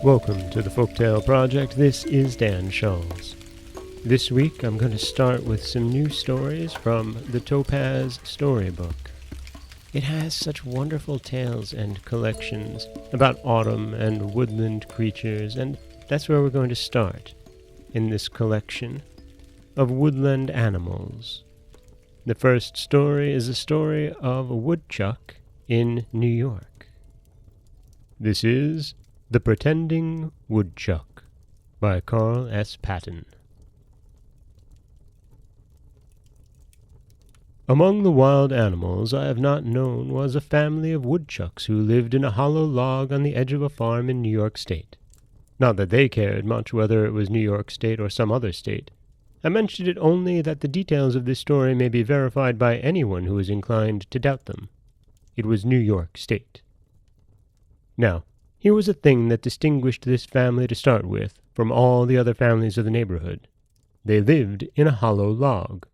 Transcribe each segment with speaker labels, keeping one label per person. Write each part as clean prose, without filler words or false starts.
Speaker 1: Welcome to the Folktale Project. This is Dan Scholz. This week I'm going to start with some new stories from the Topaz Story Book. It has such wonderful tales and collections about autumn and woodland creatures, and that's where we're going to start, in this collection of woodland animals. The first story is a story of a woodchuck in New York. This is The Pretending Woodchuck by Carl S. Patton. Among the wild animals I have not known was a family of woodchucks who lived in a hollow log on the edge of a farm in New York State. Not that they cared much whether it was New York State or some other state. I mentioned it only that the details of this story may be verified by anyone who is inclined to doubt them. It was New York State. Now, here was a thing that distinguished this family to start with from all the other families of the neighborhood. They lived in a hollow log.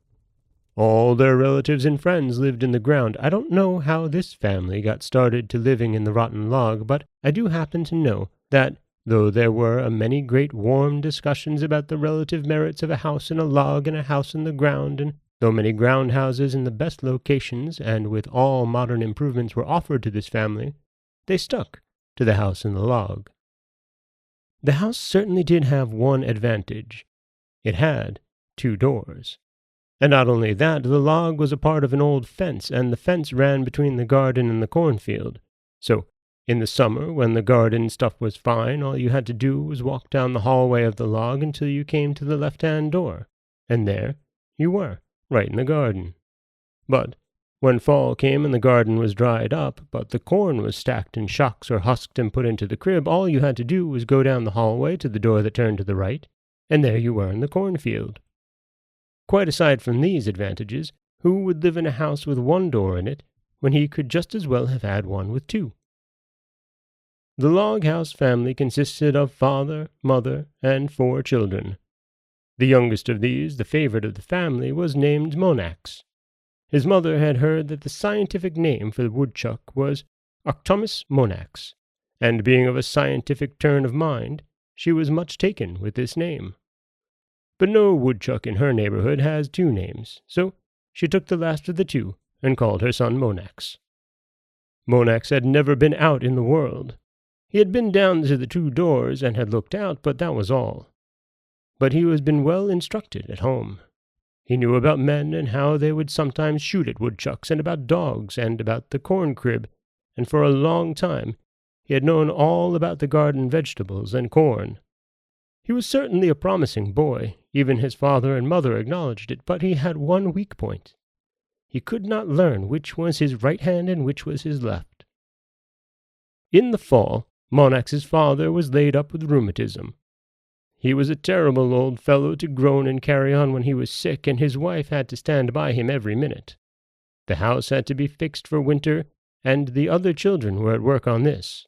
Speaker 1: All their relatives and friends lived in the ground. I don't know how this family got started to living in the rotten log, but I do happen to know that, though there were a many great warm discussions about the relative merits of a house in a log and a house in the ground, and though many ground houses in the best locations and with all modern improvements were offered to this family, they stuck to the house in the log. The house certainly did have one advantage. It had 2 doors. And not only that, the log was a part of an old fence, and the fence ran between the garden and the cornfield. So, in the summer, when the garden stuff was fine, all you had to do was walk down the hallway of the log until you came to the left-hand door. And there you were, right in the garden. But when fall came and the garden was dried up, but the corn was stacked in shocks or husked and put into the crib, all you had to do was go down the hallway to the door that turned to the right, and there you were in the cornfield. Quite aside from these advantages, who would live in a house with 1 door in it when he could just as well have had one with 2? The log house family consisted of father, mother, and 4 children. The youngest of these, the favorite of the family, was named Monax. His mother had heard that the scientific name for the woodchuck was Arctomys monax, and being of a scientific turn of mind, she was much taken with this name. But no woodchuck in her neighborhood has 2 names, so she took the last of the 2 and called her son Monax. Monax had never been out in the world. He had been down to the 2 doors and had looked out, but that was all. But he had been well instructed at home. He knew about men and how they would sometimes shoot at woodchucks, and about dogs, and about the corn crib, and for a long time he had known all about the garden vegetables and corn. He was certainly a promising boy, even his father and mother acknowledged it, but he had one weak point. He could not learn which was his right hand and which was his left. In the fall, Monax's father was laid up with rheumatism. He was a terrible old fellow to groan and carry on when he was sick, and his wife had to stand by him every minute. The house had to be fixed for winter, and the other children were at work on this.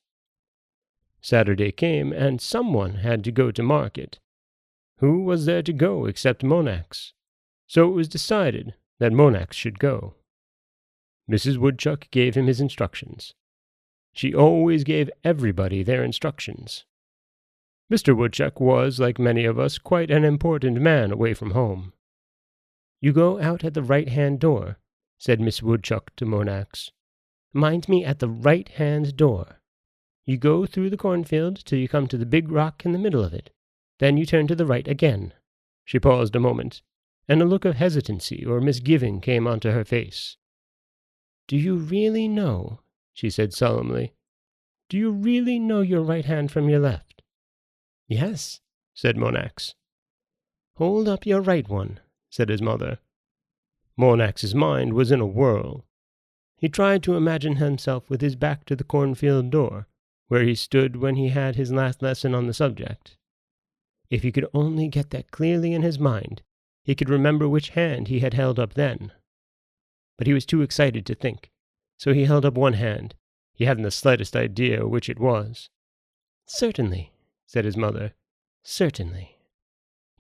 Speaker 1: Saturday came, and someone had to go to market. Who was there to go except Monax? So it was decided that Monax should go. Mrs. Woodchuck gave him his instructions. She always gave everybody their instructions. Mr. Woodchuck was, like many of us, quite an important man away from home. "You go out at the right-hand door," said Miss Woodchuck to Monax. "Mind me, at the right-hand door. You go through the cornfield till you come to the big rock in the middle of it. Then you turn to the right again." She paused a moment, and a look of hesitancy or misgiving came onto her face. "Do you really know?" she said solemnly. "Do you really know your right hand from your left?" "Yes," said Monax. "Hold up your right one," said his mother. Monax's mind was in a whirl. He tried to imagine himself with his back to the cornfield door, where he stood when he had his last lesson on the subject. If he could only get that clearly in his mind, he could remember which hand he had held up then. But he was too excited to think, so he held up one hand. He hadn't the slightest idea which it was. "Certainly," said his mother. "Certainly."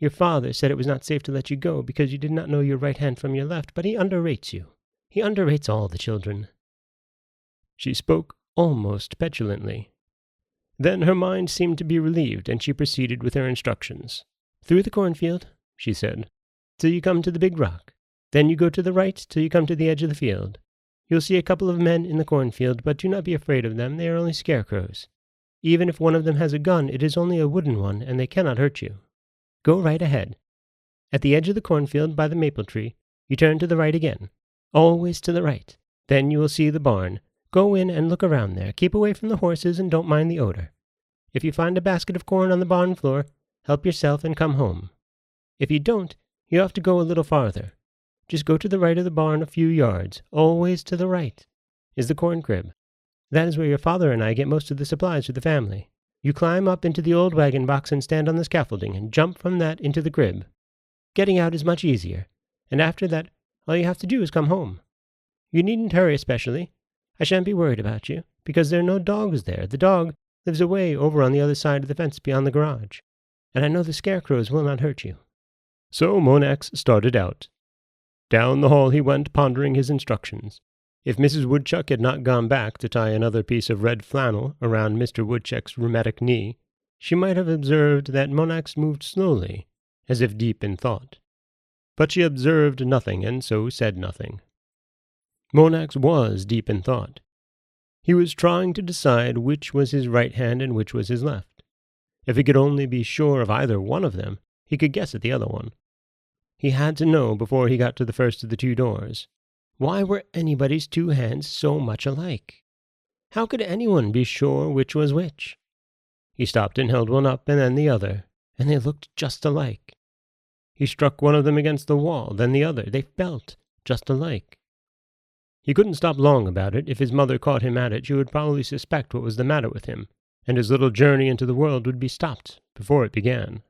Speaker 1: Your father said it was not safe to let you go because you did not know your right hand from your left, but he underrates you. He underrates all the children." She spoke almost petulantly. Then her mind seemed to be relieved, and she proceeded with her instructions. "Through the cornfield," she said, "till you come to the big rock. Then you go to the right till you come to the edge of the field. You'll see a couple of men in the cornfield, but do not be afraid of them. They are only scarecrows. Even if one of them has a gun, it is only a wooden one, and they cannot hurt you. Go right ahead. At the edge of the cornfield by the maple tree, you turn to the right again. Always to the right. Then you will see the barn. Go in and look around there. Keep away from the horses and don't mind the odor. If you find a basket of corn on the barn floor, help yourself and come home. If you don't, you have to go a little farther. Just go to the right of the barn a few yards. Always to the right is the corn crib. That is where your father and I get most of the supplies for the family. You climb up into the old wagon box and stand on the scaffolding and jump from that into the crib. Getting out is much easier, and after that, all you have to do is come home. You needn't hurry especially. I shan't be worried about you, because there are no dogs there. The dog lives away over on the other side of the fence beyond the garage, and I know the scarecrows will not hurt you." So Monax started out. Down the hall he went, pondering his instructions. If Mrs. Woodchuck had not gone back to tie another piece of red flannel around Mr. Woodchuck's rheumatic knee, she might have observed that Monax moved slowly, as if deep in thought. But she observed nothing, and so said nothing. Monax was deep in thought. He was trying to decide which was his right hand and which was his left. If he could only be sure of either one of them, he could guess at the other one. He had to know before he got to the first of the two doors. Why were anybody's two hands so much alike? How could anyone be sure which was which? He stopped and held one up and then the other, and they looked just alike. He struck one of them against the wall, then the other. They felt just alike. He couldn't stop long about it. If his mother caught him at it, she would probably suspect what was the matter with him, and his little journey into the world would be stopped before it began.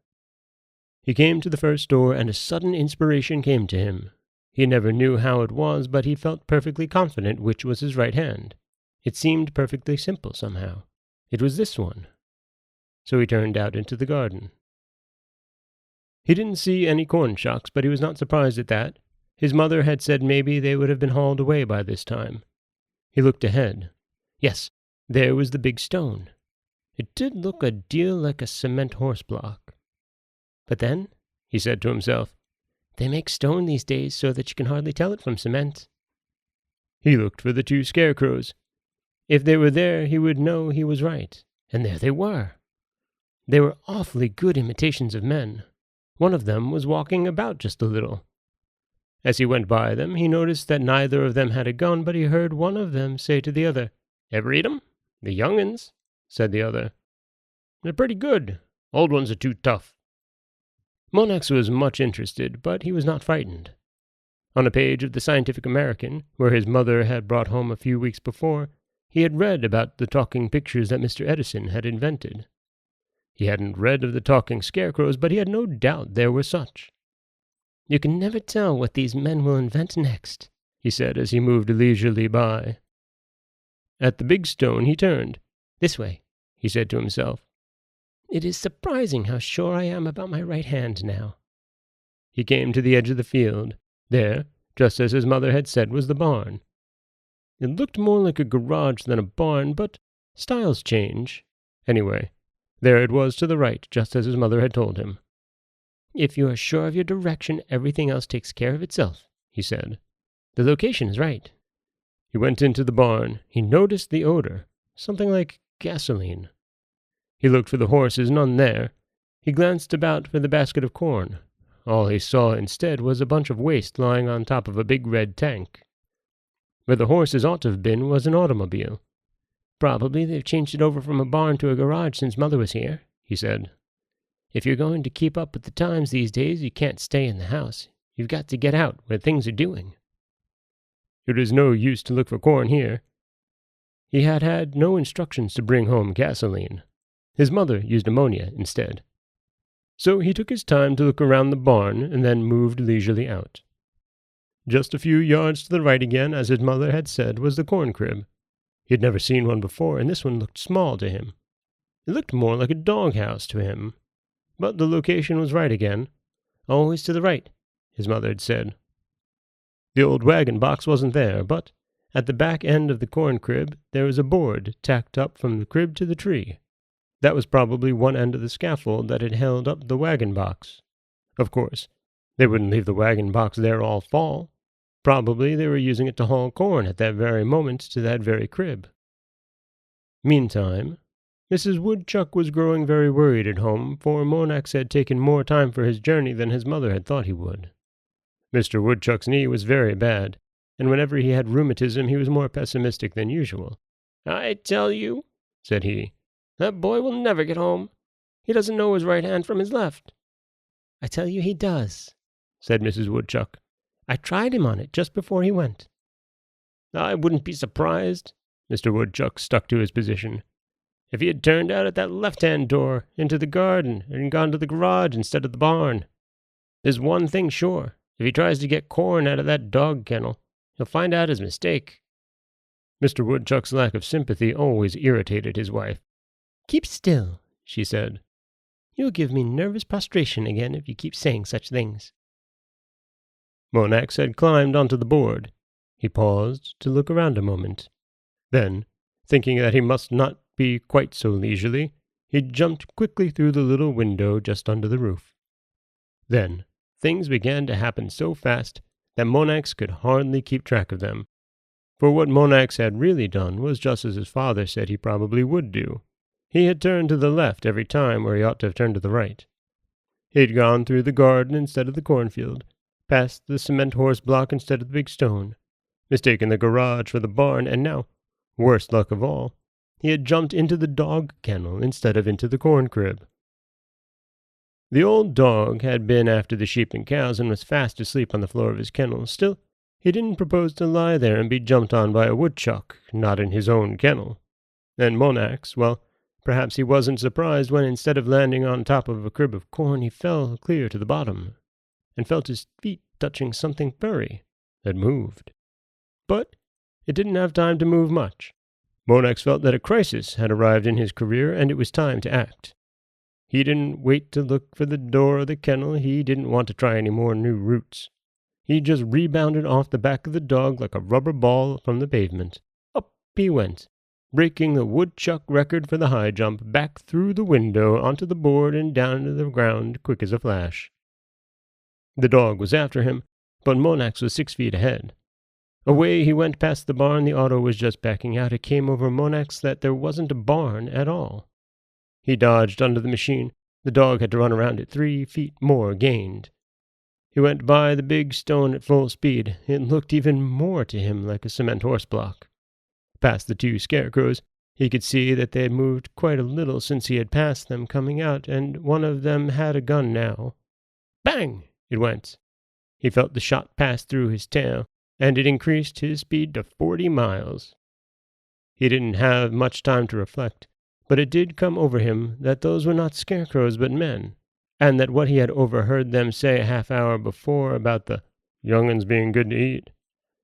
Speaker 1: He came to the first door, and a sudden inspiration came to him. He never knew how it was, but he felt perfectly confident which was his right hand. It seemed perfectly simple somehow. It was this one. So he turned out into the garden. He didn't see any corn shocks, but he was not surprised at that. His mother had said maybe they would have been hauled away by this time. He looked ahead. Yes, there was the big stone. It did look a deal like a cement horse block. But then, he said to himself, they make stone these days so that you can hardly tell it from cement. He looked for the two scarecrows. If they were there, he would know he was right. And there they were. They were awfully good imitations of men. One of them was walking about just a little. As he went by them, he noticed that neither of them had a gun, but he heard one of them say to the other, "Ever eat 'em?" "The young'uns," said the other. "They're pretty good. Old ones are too tough." Monax was much interested, but he was not frightened. On a page of the Scientific American, where his mother had brought home a few weeks before, he had read about the talking pictures that Mr. Edison had invented. He hadn't read of the talking scarecrows, but he had no doubt there were such. "You can never tell what these men will invent next," he said as he moved leisurely by. At the big stone he turned. "This way," he said to himself. "It is surprising how sure I am about my right hand now." He came to the edge of the field. There, just as his mother had said, was the barn. It looked more like a garage than a barn, but styles change. Anyway, there it was to the right, just as his mother had told him. "If you are sure of your direction, everything else takes care of itself," he said. "The location is right." He went into the barn. He noticed the odor, something like gasoline. He looked for the horses, none there. He glanced about for the basket of corn. All he saw instead was a bunch of waste lying on top of a big red tank. Where the horses ought to have been was an automobile. "Probably they've changed it over from a barn to a garage since Mother was here," he said. "If you're going to keep up with the times these days, you can't stay in the house. You've got to get out where things are doing." It is no use to look for corn here. He had had no instructions to bring home gasoline. His mother used ammonia instead. So he took his time to look around the barn and then moved leisurely out. Just a few yards to the right again, as his mother had said, was the corn crib. He had never seen one before, and this one looked small to him. It looked more like a doghouse to him. But the location was right again. always to the right," his mother had said. The old wagon box wasn't there, but at the back end of the corn crib there was a board tacked up from the crib to the tree. That was probably one end of the scaffold that had held up the wagon box. Of course, they wouldn't leave the wagon box there all fall. Probably they were using it to haul corn at that very moment to that very crib. Meantime, Mrs. Woodchuck was growing very worried at home, for Monax had taken more time for his journey than his mother had thought he would. Mr. Woodchuck's knee was very bad, and whenever he had rheumatism he was more pessimistic than usual. "I tell you," said he, "that boy will never get home. He doesn't know his right hand from his left." "I tell you he does," said Mrs. Woodchuck. "I tried him on it just before he went." "I wouldn't be surprised," Mr. Woodchuck stuck to his position, "if he had turned out at that left-hand door into the garden and gone to the garage instead of the barn. There's one thing sure. If he tries to get corn out of that dog kennel, he'll find out his mistake." Mr. Woodchuck's lack of sympathy always irritated his wife. "Keep still," she said. "You'll give me nervous prostration again if you keep saying such things." Monax had climbed onto the board. He paused to look around a moment. Then, thinking that he must not be quite so leisurely, he jumped quickly through the little window just under the roof. Then, things began to happen so fast that Monax could hardly keep track of them. For what Monax had really done was just as his father said he probably would do. He had turned to the left every time where he ought to have turned to the right. He'd gone through the garden instead of the cornfield, past the cement horse block instead of the big stone, mistaken the garage for the barn, and now, worst luck of all, he had jumped into the dog kennel instead of into the corn crib. The old dog had been after the sheep and cows and was fast asleep on the floor of his kennel. Still, he didn't propose to lie there and be jumped on by a woodchuck, not in his own kennel. And Monax, well, perhaps he wasn't surprised when instead of landing on top of a crib of corn, he fell clear to the bottom, and felt his feet touching something furry that moved. But it didn't have time to move much. Monax felt that a crisis had arrived in his career, and it was time to act. He didn't wait to look for the door of the kennel. He didn't want to try any more new routes. He just rebounded off the back of the dog like a rubber ball from the pavement. Up he went, breaking the woodchuck record for the high jump, back through the window onto the board and down to the ground quick as a flash. The dog was after him, but Monax was 6 feet ahead. Away he went past the barn. The auto was just backing out. It came over Monax that there wasn't a barn at all. He dodged under the machine. The dog had to run around it. 3 feet more gained. He went by the big stone at full speed. It looked even more to him like a cement horse block. Past the 2 scarecrows, he could see that they had moved quite a little since he had passed them coming out, and one of them had a gun now. Bang! It went. He felt the shot pass through his tail, and it increased his speed to 40 miles. He didn't have much time to reflect, but it did come over him that those were not scarecrows but men, and that what he had overheard them say a half-hour before about the young'uns being good to eat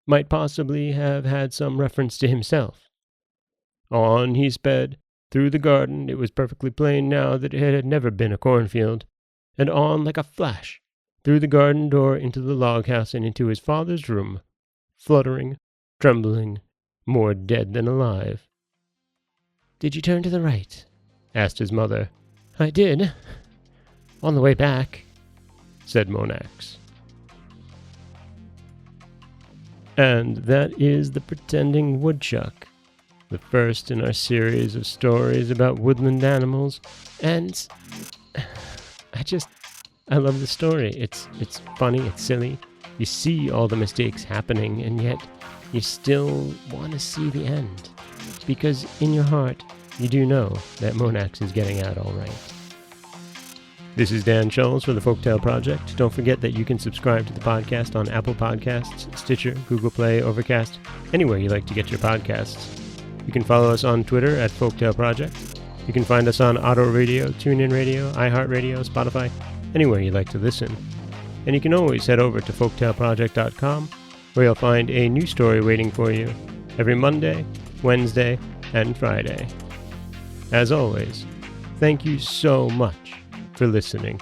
Speaker 1: might possibly have had some reference to himself. On he sped, through the garden. It was perfectly plain now that it had never been a cornfield, and on like a flash, through the garden door into the log house and into his father's room, fluttering, trembling, more dead than alive. "Did you turn to the right?" asked his mother. "I did. On the way back," said Monax. And that is The Pretending Woodchuck, the first in our series of stories about woodland animals, and I love the story. It's funny, it's silly. You see all the mistakes happening, and yet you still want to see the end, because in your heart you do know that Monax is getting out all right. This is Dan Scholes for the Folktale Project. Don't forget that you can subscribe to the podcast on Apple Podcasts, Stitcher, Google Play, Overcast, anywhere you like to get your podcasts. You can follow us on Twitter at Folktale Project. You can find us on Auto Radio, TuneIn Radio, iHeartRadio, Spotify, anywhere you like to listen. And you can always head over to folktaleproject.com, where you'll find a new story waiting for you every Monday, Wednesday, and Friday. As always, thank you so much for listening.